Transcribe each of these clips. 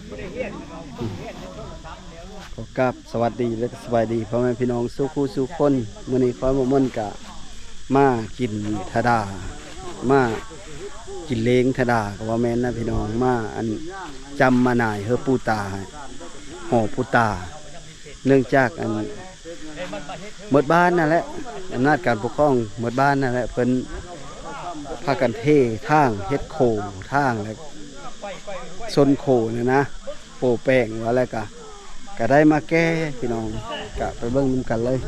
ขอกราบสวัสดีและสบายดีพ่อแม่พี่น้องสู้คู่สู้คนมื้อนี้ขอมาม่วนกะมากินทะดามากินเล้งทะดาก็ว่าแม่นนะพี่น้องมาอันจำมาหน่ายเฮอปูตาห่อปูตาเนื่องจากอันหมดบ้านนั่นแหละอำนาจการปกครองหมดบ้านนั่นแหละเพิ่นพากันเททางเฮ็ดโคทางแล้วซนโคนะโปแป้งว่าอะไรก็ได้มาแก้พี่น้องกะไปเบิ่งนำกันเลย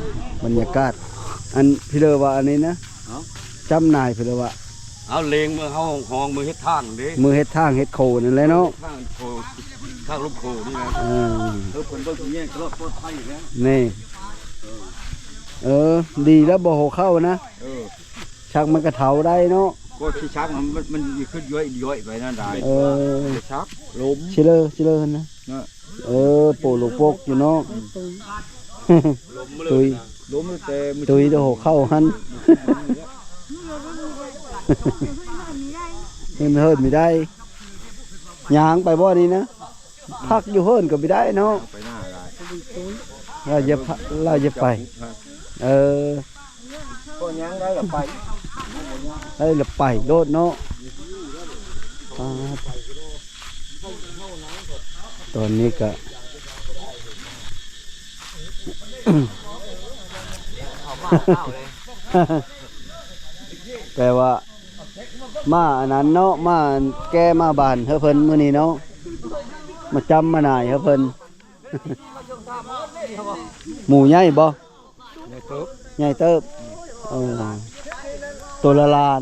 บรรยากาศอันพี่เลอว่าอันนี้นะจำนายพี่เลอว่าเอาเลงมือเขาห้องมือเฮ็ดทางดิมือเฮ็ดทางเฮ็ดโคนั่นแหละเนาะทางโคทางลูกโคนี่นะเพิ่นเบิ่งตรงนี้ก็ปลอดภัยแล้วนี่ดีแล้วบ่โหเข้านะชักมันก็เฒ่าได้เนาะก็ที่ชักมันขึ้นย้อยไปนั่นได้ชักล้มชิเลอนะโปลูกโปกอยู่เนาะตุยล้มแต่ตุยโดโหเข้าหันเฮิรไม่ได้ยางไปบ่อนี้นะพักอยู่เฮิรก็ไม่ได้เนาะไปหน้าได้เราจะไปก็ยางได้ละไปได้ละไปโดดเนาะตอนนี้ก็แปลว่ามาอันนั้นเนาะมาแก้มาบานเฮเพิ่นมื้อนี้เนาะมาจำมาหน่ายเฮเพิ่นหมูใหญ่บ่ใหญ่เติบตัวละลาน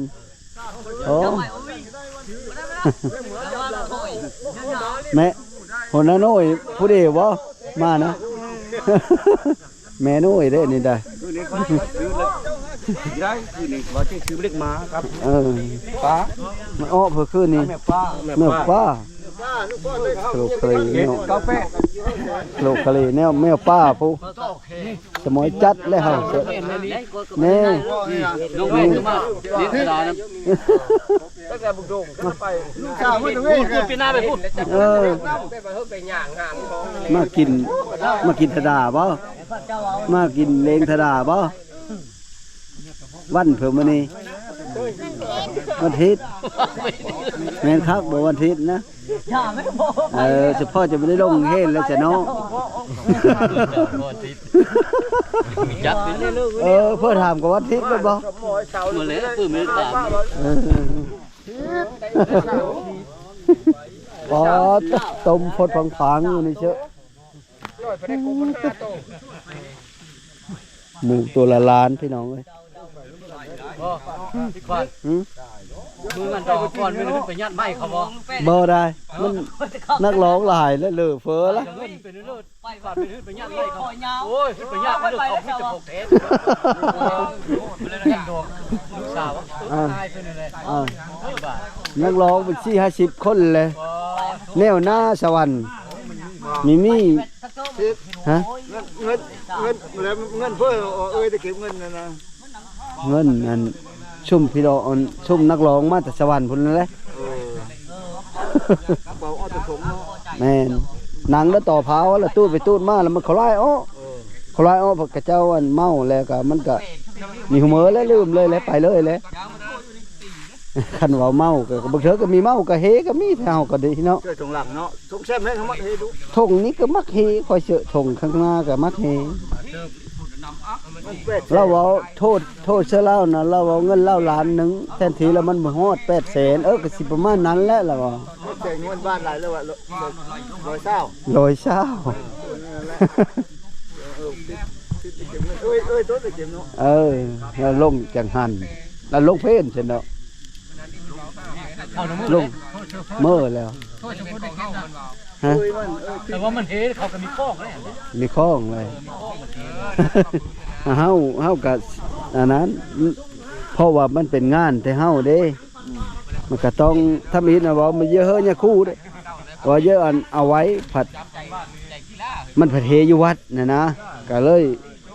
โอ้แม่คนนั้นโอ้ยผู้เดียวบ่มานะแม่น้อยได้นี่ได้ได้คือนี่ว่าจะซื้อเล็กมาครับป้ามันอ้อเพื่อคืนนี้แม่ป้าโลกะลีเนี่ยกาแฟโลกะลีเนี่ยแม่ป้าผู้สมอยจัดแล้วเหรอนี่ลงไปขึ้นมาลิ้นตานะตั้งแต่บุกดงไปข้าวพูดปีหน้าไปพูดมากินธดาบ่มากินเลงธดาบ่วันเผื่อมื้อนี้วันอาทิตย์แม่นครับบ่วันอาทิตย์นะเฉพาะจะไม่ได้ลงเฮ็ดแล้วจะเนาะเพื่อถามกับวันอาทิตย์ได้บ่มื้อเลยปื้มมื้อตามพอต้มพดผังๆอยู่นี่เชอะหมูตัวละล้านพี่น้องเอ้ยมือมันต่อก่อนมือขึ้นไปยัดไม้เขาบ่ได้มันนักร้องหลายแล้วเหลือเฟ้อละเป็นเลือดไปก่อนไปยัดไม้เขาโอ้ยไปยัดไม้เขาพี่จะพกเทสเลยนะดวงลูกสาวตายเป็นอะไรนักร้องเป็น40-50 คนเลยแนวหน้าสวรรค์มีฮะเงินเพื่อจะเก็บเงินนะเงินนั่นชุ่มพี่น้องชุ่มนักร้องมาแต่สวรรค์พุ่นนั่นแหละแม่นหนังแล้วต่อเผาแล้วตู้ไปตู้มาแล้วมันเขาไล่อ้อเพราะกระเจ้าอันเมาแล้วก็มันก็มีหัวเมื่อแล้วลืมเลยแล้วไปเลยเลยขันว่าเมาก็บางเทื่อก็มีเมาก็เฮก็มีแถวก็ดีเนาะทงหลังเนาะทงแซ่บแม่ทงมักเฮดูทงนี้ก็มักเฮคอยเสือทงข้างหน้าก็มักเฮเราเอาโทษเชื่อเล่านะเราเอาเงินเล่าล้านหนึ่งแทนทีแล้วมันมาฮอด800,000ก็สิประมาณนั้นแหละเราเอาเงินบ้านหลายแล้วว่า100เศร้าตัวจะเก็บเนาะแล้วลงจังหันแล้วลงเพ่นเช่นเนาะลงเมื่อแล้วแต่ว่ามันเฮเขาก็มีข้องเลยมีข้องเลยเฮากับอันนั้นเพราะว่ามันเป็นงานแต่เฮาเด้มันก็ต้องถ้ามีนะว่ามันเยอะเฮ้ยเนี่ยคู่เด้ว่าเยอะอันเอาไว้ผัดมันผัดเฮอยู่วัดนะก็เลย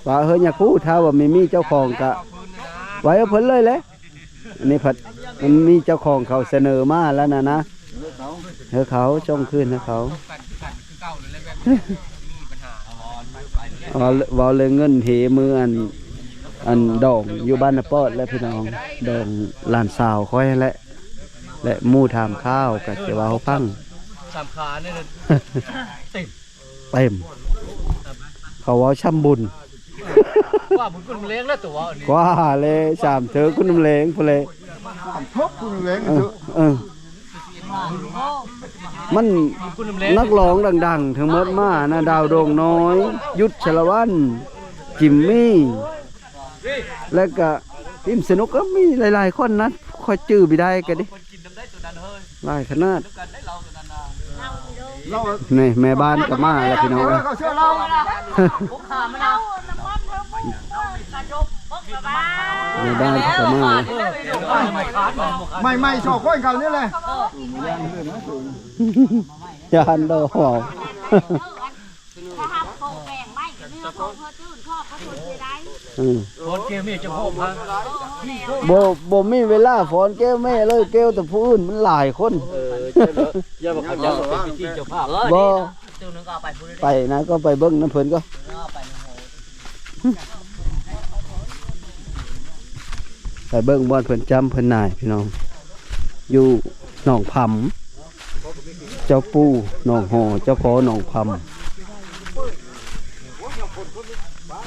ว่าเฮ้ยเนี่ยคู่ถ้าว่าไม่มีเจ้าของก็ไว้เอาผลเลยแหละอันนี้ผัดมันมีเจ้าของเขาเสนอมาแล้วนะเขาจ้องขึ้นนะเขา เว้าเลยเงินเหมืออันดองอยู่บ้านนาปอดและพี่น้องดองหลานสาวค่อยและหมู่ถามข้าวก็จะเว้าฟัง สามขาเนี่ยติด เต็มเขาเว้าช้ำบุญ ว่าบุญคุณเลี้ยงแล้วตัวนี้ กว่าเลยสามเธอคุณน้ำเลงพุ่นเลย ทบคุณเล้ง มัน คุณเลี้ยง นักร้องดังๆ ทั้งหมดมานะดาวโด่งน้อย ยุทธชลวันจิมมี่ และก็ทีมสนุกก็มีหลายๆคนนะค่อยจื้อไปได้กันดิหลายขนาดนี่แม่บ้านก็มาแล้วพี่น้อง เขาเชื่อเรา แม่บ้านก็มา ไม่ชอบคนเขานี่แหละ ยานดอก ถ้าหักโคแกงไม่ก็เนื้อโคเพื่อตื้นชอบเขาชวนไปได้ บอลเกมนี่จะโหมฮะ บ่มีเวลาฝนแก้วแม่เลยแก้วแต่ผู้อื่นมันหลายคน อย่าบอกเขาจะเป็นพิธีเจ้าภาพ บ่ ตัวนึงก็เอาไปพูดได้ ไปนะก็ไปเบิ่งน้ำเพิ่นก็ ไปในโห ไปเบิ่งบ่อนเพิ่นจำเพิ่นนายพี่น้องอยู่หนองผำเจ้าปู่หนองหอเจ้าขอหนองผำ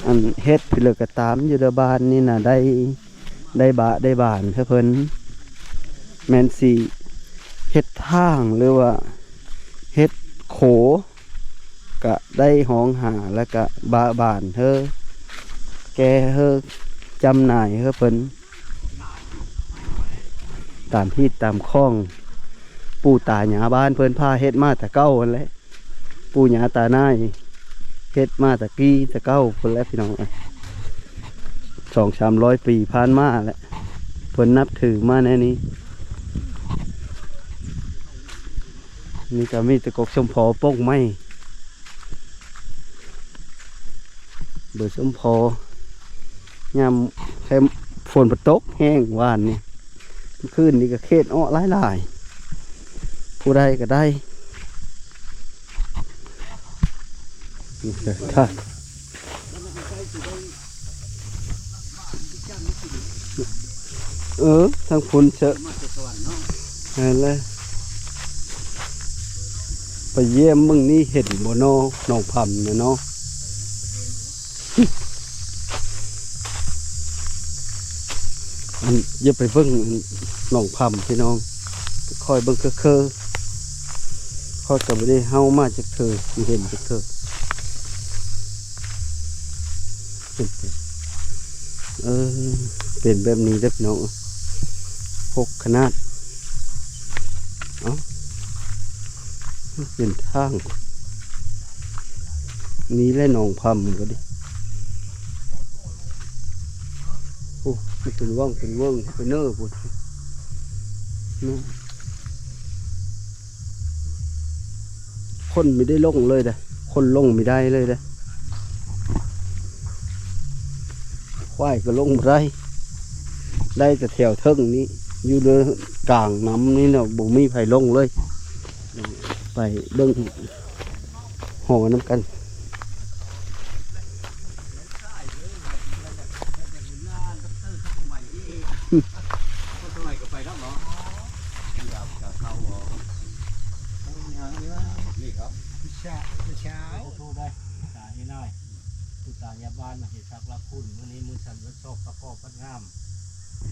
อันเฮ็ดพิเลกตามอยู่เดอบ้านนี่น่ะได้บานเพิ่นแม่นสิเฮ็ดทางหรือว่าเฮ็ดโขก็ได้ห้องหาแล้วก็บานเฮอแกเฮอจำหน่ายเฮอเพิ่นตามที่ตามคลองปู่ตาหยาบ้านเพิ่นพาเฮ็ดมาแต่เก้านั่นแหละปู่หยาตานายเฮ็ดมาแต่กี้แต่เก้าเพิ่นแล้วพี่น้อง200-300 ปีผ่านมาแล้วเพิ่นนับถือมาแน่นี้นี่ก็มีแตะกกชมพอโป้งไม้เบอร์ชมพอยามแค่ฝนตกแห้งหวานนี่คืนนี่ก็เขตอ้อหลายๆผู้ใดก็ได้นี่เด้อท่านทางพุ่นเชอะนั่นแหละไปเยี่ยมมึงนี่เห็นบ่นอหนองพำเนี่ยเนาะอันอย่าไปเบิ่งหนองพำพี่น้องคอยเบิ่งเคอคอยกับไม่ได้เฮามาจากเธอเห็นจากเธอเป็นแบบนี้เด้อพี่น้องหกขนาดเป็นทางนี้และหนองพำก็ดิโอ้เป็นว่องเป็นเน้อพูดคนไม่ได้ลงเลยเด้อคนลงไม่ได้เลยเด้อควายก็ลงไม่ได้แต่แถวเทิงนี้อยู่เด้อกลางน้ำนี่เนาะบ่มีไผลงเลยไปเบิ่งหอน้ำกัน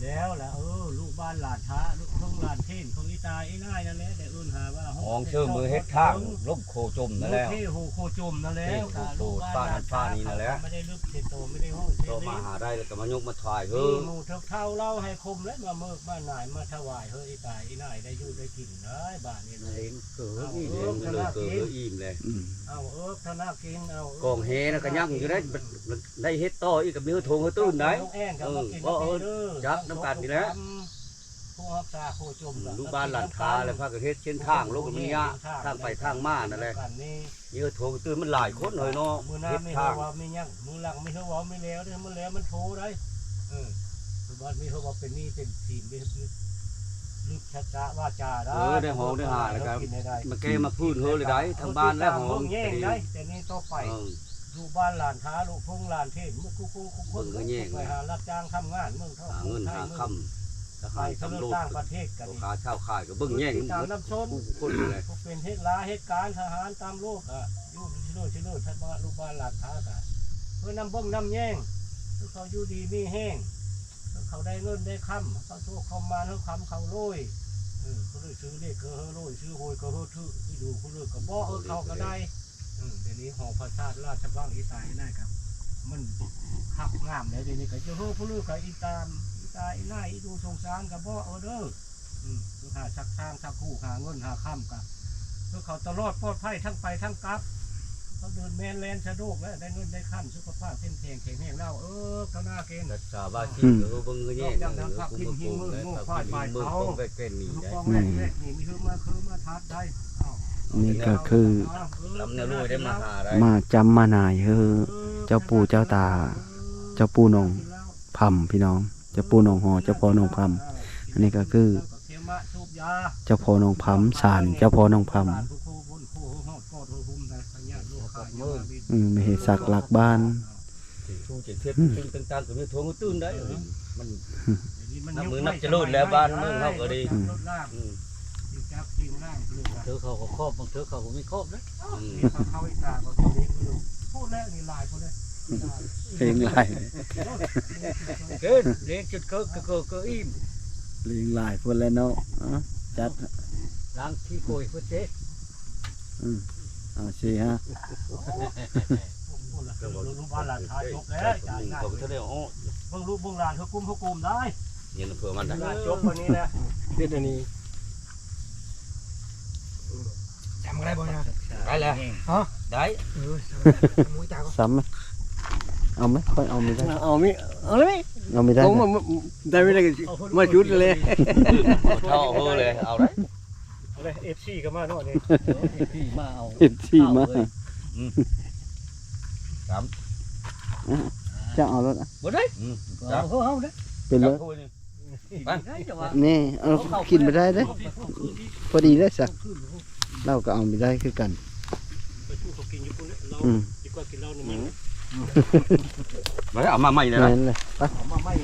แล้วลูกบ้านหลานท้าลูกท้องหลานเท่นของอีตาอีน่ายนั่นแหละแต่อื่นหาว่า ห้องชื่อมือเฮ็ดทางลบโคจมนั่นแล้ว ที่หูโคจมนั่นแล้ว โคฟ้านั่นฟ้านี่นั่นแหละ ไม่ได้ลึกเทโตไม่ได้ห้อง โตมาหาได้แล้วก็มายกมาถ่ายเฮ้ มี ย หมูเท่าเล่าให้คมและมาเมิกบ้านนายมาถวายเฮ้ยอีตาอีน่ายได้อยู่ได้กินได้บ้านนี้เลย เห็นเกิดอีเลยเลยเกิดอิ่มเลย เอาธนากินเอา กองเฮนะก็ยังอยู่ได้เฮ็ดต่ออีกกับนิ้วทงเขาตื้นได้จักน้ำกันนี่แหละลูกบ้านหลานคาแล้วพากันเฮ็ดเช่นทางลูกมันยะทางไปทางมานั่นแหละนี่ก็โทงตื้นมันหลายคนเลยเนาะ มือหน้า เฮ็ด ไม่ ทา เท่าง ว่าไม่ยั่งมือหลังไม่เท่าว่าไม่แล้วเนี่ยมันแล้วมันโทได้บ้านไม่เท่าว่าเป็นนี่เป็นทีมเป็น ลึกช้าๆว่าจาได้ ได้หองได้หาแล้วครับ กินได้ มาแกมาพูดเฮอเลยได้ทางบ้านแล้วหอง แย่งได้แต่นี่ต่อไปลูกบ้านหลานท้าลูกพงหลานเทศมุกคุกไปหารับจ้างทำงานเมืองเท่า หาเงินหาคำถ้า ไป ขาย เขา ตำ เลื ร อก วจ ต่างประเทศกัน ขาเช่าขายก็เบิ่งแย่ง ตามน้ำชน คนเลย พวกเป็นเหตุลาเหตุการณ์ทหารตามโลกอ่ะยุ่งชิโน่ท่านบ้านลูกบ้านหลานท้ากันเพื่อนำเบิ้งนำแย่งเขาอยู่ดีมีแห้งเขาได้เงินได้คำเขาโชคเขามาเขาคำเขาโรยเขาเลยซื้อเลขเขาโรยซื้อโหยเขาทื่อที่ดูเขาเลยก็บ่เขาก็ได้เดี๋ยวนี้หอพระชาติราชบังอีสานได้ครับมันขับงามเลยเดี๋ยวนี้ก็จะโหเขาเลยกับอีตามอีตาอีน่าอีดูสงสารกับบ่เด้อคือหาชักทางชักคู่หาเงินหาข้ามกับคือเขาตลอดปลอดภัยทั้งไปทั้งกลับเขาเดินแมนแลนสะดวกแล้วได้เงินได้ขั้นสุขภาพเข้มแข็งแข็งแรงแล้วก็น่าเกณฑ์ รักษาบ้านที่เบิ่งแย่งคุมโกงเลยเบิ่งต้องไปเป็นนี่ได้ นี่มีคือมาทัดได้ นี่ก็คือ ลำแนวลุยได้มาหาได้ มาจำมาหน่ายเจ้าปู่เจ้าตา เจ้าปู่นองพำพี่น้องเจ้าปู่นองหอเจ้าพ่อนองพำอันนี้ก็คือเจ้าพ่อนองพำศาลเจ้าพ่อนองพำไม่เห็นสักหลักบ้าน ช่วง7 เทปต่างๆก็มีทวงตื่นได้มันนับมือนับจะโลดแล้วบ้านเมืองเฮาก็ดีเธอเขาก็ครอบบางเธอเขาก็ไม่ครอบนะ เข้าอีกาก็ตัวนี้พูดแล้วนี่ลายพูดเลย เพลงลาย เกินเลี้ยงจุดก็อิ่ม เพลงลายพูดแล้วเนาะจัด ล้างขี้โกยพุ่นเจ๊ เอาสิฮะ ลูกบ้านหลานชายจบแล้ว ก็ได้อ๋อ เพิ่งลูกเพิ่งหลานเขากุมได้ เงินเพื่อมันได้ จบวันนี้นะเด็ดอันนี้จำอะไรบ้างนะ ได้แล้วฮะได้ ซ้ำไหมเอาไหมค่อยเอาไม่ได้ เอามิเอาเลย เอาไม่ได้ ผมได้ไม่ได้มาชุดเลย เท่าเลยเอาได้ เอาเลย FC ก็มาเนาะนี่ พี่มาเอา เอ็ดที่มา จะเอารถ บ่ได้เอาได้ เป็นรถนี่เอากินไม่ได้เด้พอดีได้สักเราก็เอาไม่ได้คือกัน ไปชูเขากินอยู่คนนี้เราดีกว่ากินเหล้าในมัน มาเอามาใหม่เลยนะ นั่นเลยไป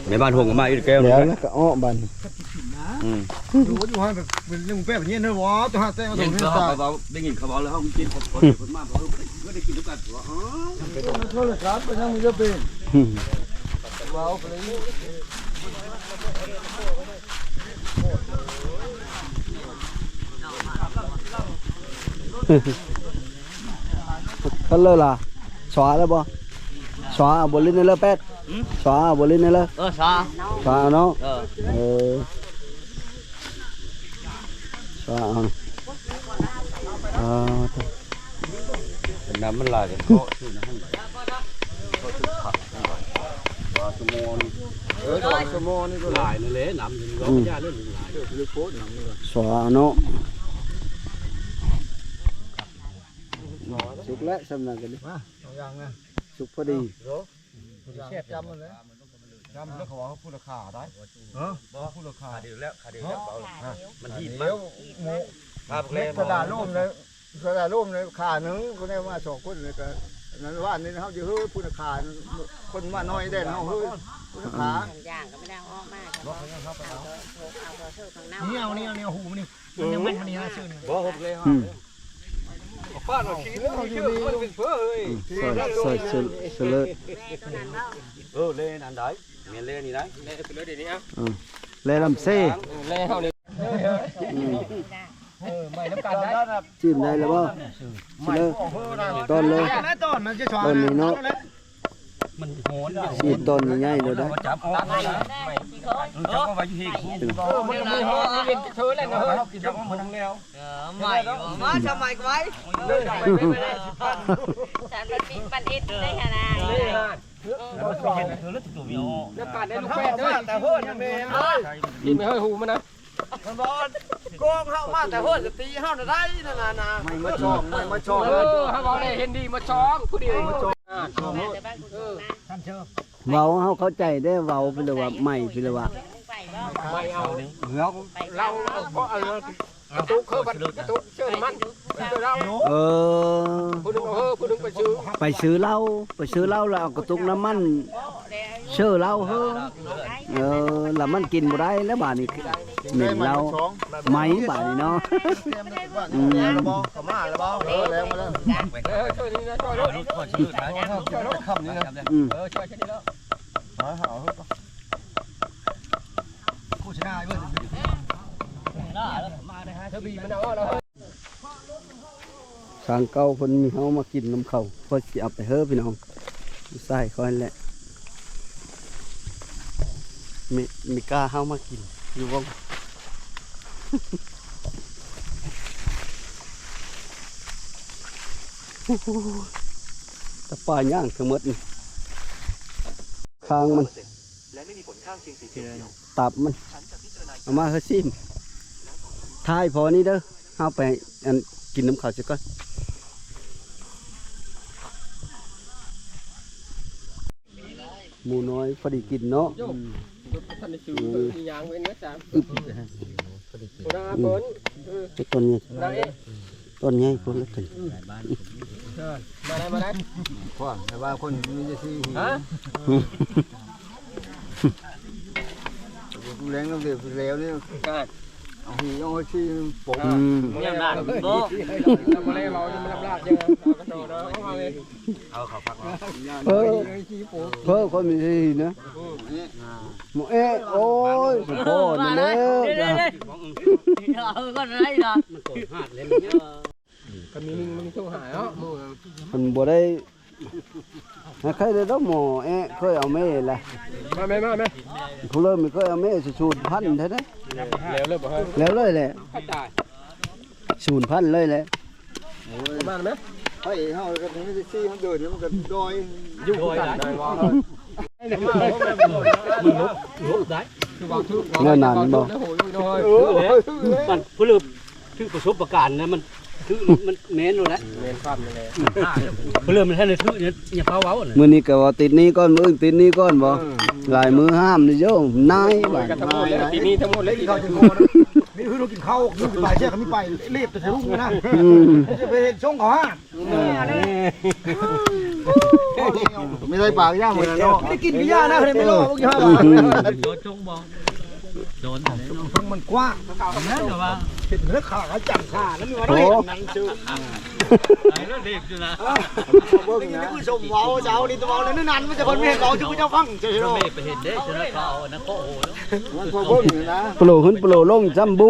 ในบ้านห่วงก็มาอีกแก้ว เดี๋ยวแล้วก็อ้อบัน อยู่ให้แบบเป็นเรื่องแป๊บนี้นะวะตัวหาแต่ง เย็น ตัว เขา ให้ บอกได้ยินเขาบอกแล้วเขากินคนมาบอกก็ได้กินทุกกันอ๋อ โทรศัพท์ไปนั่งมันจะเป็นว้าวไปเลย เขาเลยล่ะxóaแล้วบ่xóa ở bờ lên lên pet xóa ở bờ lên lên sao xóa nó xóaน้ำมันไหลเลยก็ชื่อน้ำมันไหลก็ชื่อผักปลาสมอนปลาสมอนนี่ก็ไหลนั่นแหละน้ำมันร้อนยากเรื่องไหลเรื่องโคตรน้ำมัน xóa nó sụp lại xem là cái đi sụpพอดี แซ่บจำมันเลยจำแล้วเขาว่าพูดราคาได้บอกพูดราคา ขาเดียวแล้วขาเดียวแล้วมันหิน เดี๋ยวหมูกระดาษร่มเลยกระดาษร่มเลยขาหนึ่งคนนี้มา2 คนเลยก็นั้นว่านี่เขาจะเฮ้ยพูดราคาคนมาน้อยได้เขาเฮ้ยพูดราคา ย่างก็ไม่ได้ออกมากเอาเสื้อข้างหน้า นี่เอาหูนี่ยังไม่มันนี่ชื่อ บ่หกเลยฮะป้าเราขี้เราชื่อมันเป็นเพื่อเฮ้ย sợi sợi เล่นอันใดเมียนเล่นนี่ได้เล่นเป็นเล่นนี้อ่ะ lê làm xe เล่นเฮานี่ ไม่น้ำกันได้ chìm đây là bao lơ ton lơ ต้นมันจะชอบ ton này nó มันโหน chỉ ton này nhai rồi đấy จับตัดเลยนะ จับเอาไว้ที่หูมันมีหัวเป็นเธอเลยนะเฮ้ยจับมันทั้งแล้ว ใหม่มาทำไมไว้ ฉันเป็นปันอิดได้ขนาด เธอแล้วตัวมีอ๋อ น้ำกันได้ลูกแป้งด้วยแต่เพื่อนยังไม่กินไม่ให้หูมันนะมันบอลโกงเข้ามาแต่เพื่อนจะตีเข้าได้นาไม่มาชองไม่มาชองเขาบอกเลยเห็นดีมาชองผู้เดียวมาชอง เว้าเฮาเข้าใจได้เว้าไปเลยว่าใหม่ไปเลยว่า เ ไม่เอา เหงา เราก็เอากระตุกเขาบัดกระตุกเชื่อมันเชื่อเรา เออ ผู้นึงผู้นึงไปซื้อ ไปซื้อเหล้าแล้วเอากระตุกน้ำมันเชื่อเหล้าเฮ้อแล้วมันกินบ่ได้แล้วบาดนี้เหม็นเหล้าไหมบาดนี้เนาะ แล้วบ่ขม่าแล้วบ่แล้วมาแล้ว ช่วยนี่นะช่วยรถช่วยรถ ค่ำนี้นะ ช่วยแค่นี้แล้ว หาโฆษณาเบิ่ง เธอบีมันเอาแล้ว ทางเก่าเพิ่นมีเฮามากินน้ำเขาเพิ่นสิเอาไปเฮ้อพี่น้องใส่ค่อยแหละมีกล้าเฮามากินอยู่บ่แต่ป่าย่างทั้งหมดนี่คางมันตับมันเอามาเฮาซิมทายพอนี่เด้อเฮาไปอันกินน้ำข้าวซะก่อนหมูน้อยพอดีกินเนาะ ท่านได้ซื้อยางไว้เนื้อจาม อึบ นาเปิ้ล ต้นนี้ นาเอ๊ะ ต้นใหญ่คนละกัน มาได้ ขวางแต่ว่าคนมีจะซื้อ ฮะ ดูแรงน้ำเดือดแล้วนี่เอาหีเอาชี้ปง เนี่ยลาดโบ้มาเล่เรามาลาดยังไงกระโดดเอาเลย เอาเขาพัก เพิ่มคนมีที่นะหมูเอ๊ะโอ้ยโอ้นี่เด้อ ก็ได้ละ มันโกรธหาดเลย ก็มีมึงโทรหาเนาะมือ มันบ่ได้ใครได้ดอกหมอเอ๊ะเคยเอาแม่ล่ะ มาไหม ผู้เริ่มเคยเอาแม่สูตรพันธุ์แท้ แล้วเลยบ่ฮะ ๆแล้วเลยแหละ เข้าใจ สูตรพันธุ์เลยแหละ มาไหม เฮ้ยเฮาก็ถึงจะชี้มันเดินมันก็ดอย ยุ่งกันได้ว่าลุกได้คือวางทุก เงินนานบ่ แล้วโหยน้อย มันผู้ลืมคือประสบการณ์นะมันคือมันเน้นเลยนะ เน้นความนี่แหละ ผู้ลืมมันแค่เลยคืออย่าเผาเว้าเลย มื้อนี้ก็ว่าติดนี้ก่อนมื้ออื่นติดนี้ก่อนบ่หลายมือห้ามนี่โยมนายบ่ กันทั้งหมดเลยทีนี้ทั้งหมดเลยที่เขาจะ นี่คือเรากินข้าวนี่ไปเชี่ยก็ไม่ไปรีบจะลุกนะ อืม จะไปเห็นช่องเขาฮะไม่ได้ปากย่างเหมือนเนาะไม่ได้กินย่างนะเลยไม่รอพวกย่าง โดนจงบอกโดน ช่องมันกว้าง นั่นเหรอวะ เห็นเนื้อขาจับขาแล้วมีว่า โอ้ นั่งชื่อ ไอ้เรื่องเด็กอยู่นะ เบิ้งนะผู้ชมเว้าเจ้านี่ตัวเว้านั่นนั่นมันจะคนไม่เห็นเราจะผู้เจ้าฟังเจ้าเนาะ เมฆไปเห็นเด้ชนะเขานะโอ้โห มันพอเบิ้งนะ โปรขึ้นโปรลงจำบู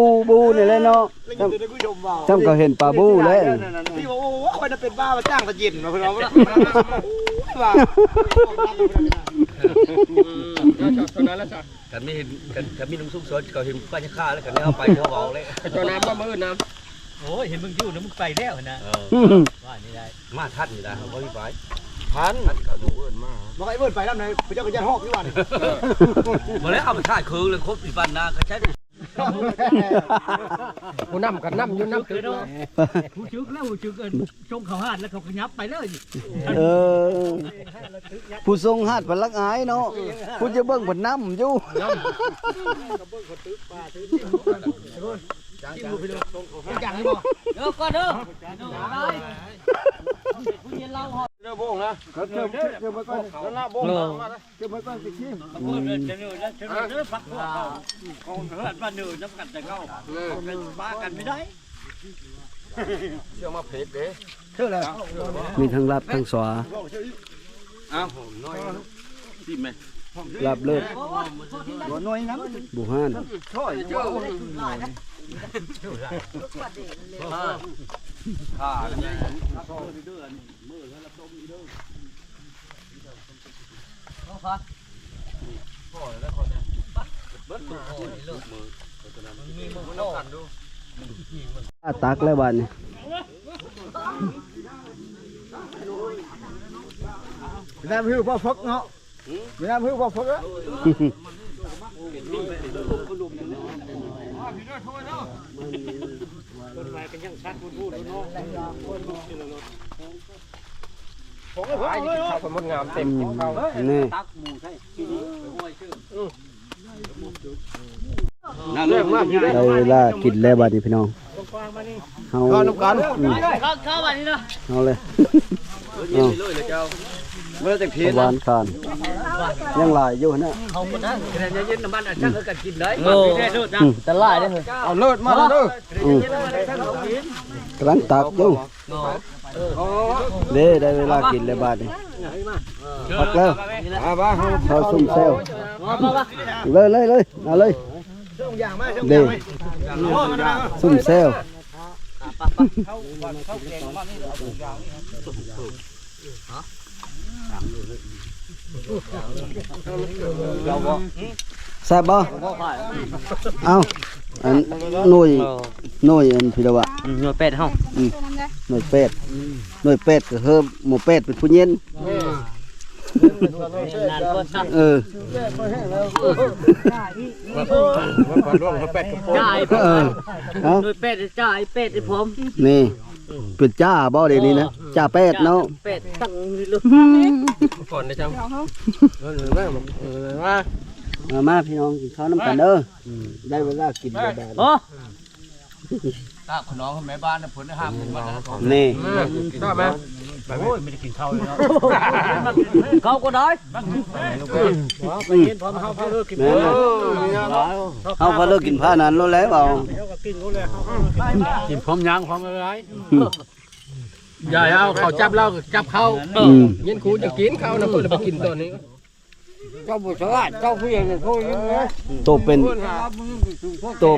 นี่แหละเนาะ แล้วอยู่ในผู้ชมเว้า จำก็เห็นปลาบูแล้ว ที่บอกว่าคนจะเป็นบ้ามาจ้างตะยินมาเพื่อนเราว่า เท่านั้นแล้วจ้ะ กันไม่เห็นกันมีลุงซุกซนเขาเห็นป้าจะฆ่าแล้วกันเอาไปเขาบอกเลย เจ้าน้ำก็มืดน้ โอ้ยเห็นมึงอยู่นะมึงไปแล้วนะว่านี่ได้มาทัดนี่นะเขาไม่ไป ำพัน เขาดูเอิญมาก บอกไอ้เบิ้ลไปแล้วไหนผู้เจ้าก็จะหอบอยู่วัน มาแล้วเอาไปฆ่าคืนเลยครบ4 วันนะเขาใช้ กูน้ำกันน้ำอยู่น้ำตื่น ผู้ชึกแล้วผู้ชึกชงเขาหาดแล้วเขาขยับไปเลย เออผู้ทรงหาดพลักอายเนาะผู้จะเบิ่งผลน้ำอยู่ อย่างนี้บ่ เดี๋ยวก่อนเด้อ เนื้อโบงนะเก็บไว้ก่อนนั่นละโบงเก็บไว้ก่อนสิขี้ พักของเพื่อนบ้านหนึ่งน้ำกันแต่เข้าบ้ากันไม่ได้ เชื่อมาเพชรเด้ เท่าแล้วมีทั้งรับทั้งสวา อ้าวน้อยดิไหม รับเลิศ บ่น้อยนะ บุหาน ช่อยเจ้า ฆ่า ตักแล้วบ้านนี่ น้ำหิ้วพ่อฟกเนาะน้ำหิ้วพ่อฟกอ่ะ ไอ้ข้าวคนงามเต็มกินข้าว นี่ ตักหมูใช่ที่นี่ห้วยชื่อ เรื่องมาก ได้เวลากินแล้วบัดนี้พี่น้องเฮา เข้าน้ำกัน เข้าวันนี้เนาะ เอาเลย เย็นเลยเลยเจ้าเมื่อจะเพี้ยน หวานคานยังหลายอยู่นะ เขาคนนั้นเย็นน้ำมันช่างเขากันกินได้ ตลาดได้เลย เอาเลิศมาแล้วเด้อ กำลังตักอยู่เด้ได้เวลากินแล้วบาดนี้พักแล้ว บ้าเขา เขาซุ่มเซลเลยเอาเลยเด้ซุ่มเซลแซ่บบ่เอาอันหน่วยอันพี่ละวะ หน่วยเป็ดเฮา หน่วยเป็ดก็เฮิมหมูเป็ดเป็นผู้เย็นเออ จ่าย เออเอา หน่วยเป็ดจ่ายเป็ดให้ผม นี่เป็นจ้าบ่เดี๋ยวนี้นะจ้าเป็ดเนาะ เป็ดตั้งลูก ก่อนนะจ๊ะ มาพี่น้องกินข้าวน้ำกันเด้อได้เวลากินแล้วบาด โอ้ ตาขน้องแม่บ้านผลห้ามมันนะ นี่ ชอบไหมโอ้ยไม่ได้กินข้าวเลยเนาะ เขาก็ได้ ไปกินพร้อมข้าวเลิกกิน แม่นเอาพอเลิกกินผ้านั้นแล้วแล้วเอา เขาก็กินรู้เลยกินพร้อมยางพร้อมอะไรอย่าเอาเขาจับเราจับเขาเย็นคูจะกินเขานะเพื่อนไปกินตัวนี้เจ้าบุษราเจ้าผู้ใหญ่เนี่ยเขายังไง โตเ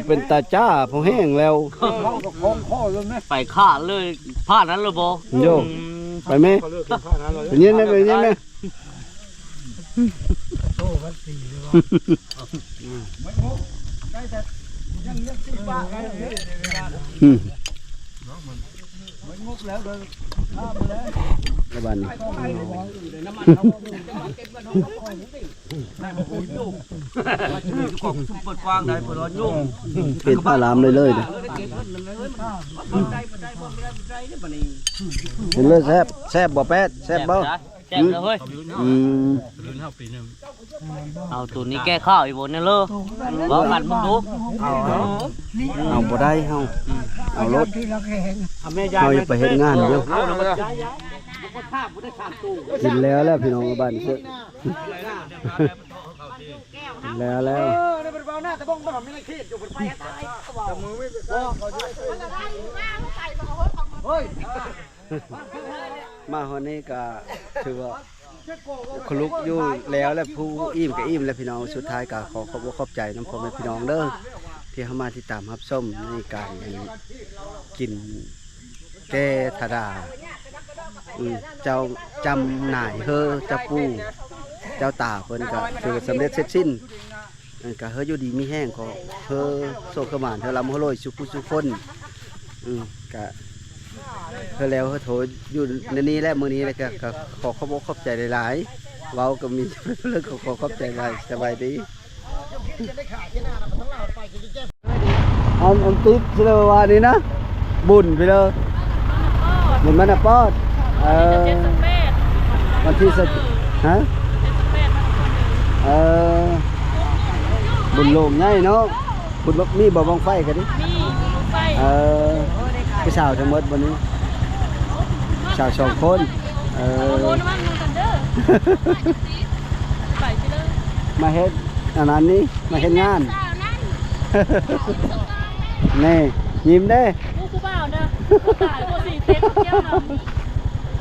ป็นตาจ้าพอแห้งแล้ว ไปฆ่าเลยผ้านั้นเลยบ่ โยไปไหมไปเย็นไหมไปเย็นไหมระบาดนี้เป็นผ้าลามเลยนะเป็นเลยแซ่บบ่แป๊ดแซ่บบ่ แซ่บเลยเฮ้ย อืม เอาตัวนี้แก้ข้าวอีกบ่เนี่ยเลยบ่มันมึงดู เอาบ่ได้เฮาเอารถเฮาอย่าไปเฮ็ดงานเด้อกินแล้วพี่น้องบ้านเด้อกินแล้วมาฮอดนี้ก็ถือว่าคลุกอยู่แล้วและผู้อิ่มก็อิ่มแล้วพี่น้องสุดท้ายก็ขอขอบใจน้ำพ่อแม่พี่น้องเด้อที่เข้ามาที่ตามรับชมในการกินแกทาดาเจ้าจำหน่ายเฮอเจ้าปูเจ้าตาเพิ่นก็ถือสำเร็จเสร็จสิ้นก็เฮออยู่ดีมีแห้งก็เฮอโซกมานเฮอลำเฮอโรยสุขุสุคนก็เฮอแล้วเฮอโถอยู่ในนี้และมื้อนี้แล้วก็ขอขอบใจหลายๆเว้าก็มีเรื่องขอขอบใจหลายสบายดีอันติดเชื่อว่านี่นะบุญไปเลยบุญมันน่ะปอดวันที่สิบฮะบุญโลงใหญ่เนาะบุญมีบ่บังไฟกันดิพี่สาวทั้งหมดวันนี้สาว2 คนมาเฮ็ดอันนั้นนี่มาเฮ็ดงานนี่ยิ้มได้ผู้บ่าวนะตายผู้สี่เต็มเที่ยวนะ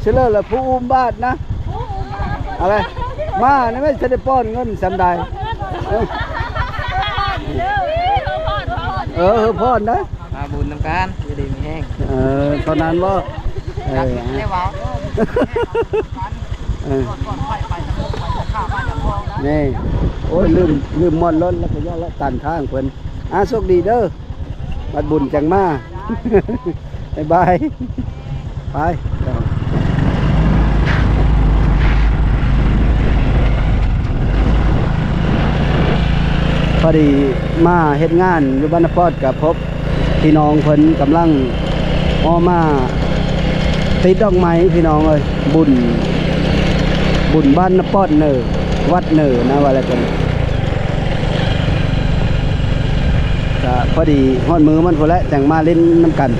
เชื่อเลยผู้อุ้มบาทนะอะไรมานี่ไม่จะได้ป้อนเงินสำใดพ่อนนะมาบุญน้ำกันจะดีมีแห้งตอนนั้นว่านี่โอ้ยลืมมอนรถแล้วก็ย่อละตันทางเพิ่นโชคดีเด้อบัดบุญจังมาบ๊ายบายไปพอดีมาเฮ็ดงานอยู่บ้านนปอดกับพบพี่น้องเพิ่นกำลังออกมาติดดอกไม้พี่น้องเอ้ยบุญบ้านนปอดเนอวัดเนอนะว่าอะไรกัน ก็พอดีฮอดมือมันพุ่นแหละจังมาเล่นน้ำกัน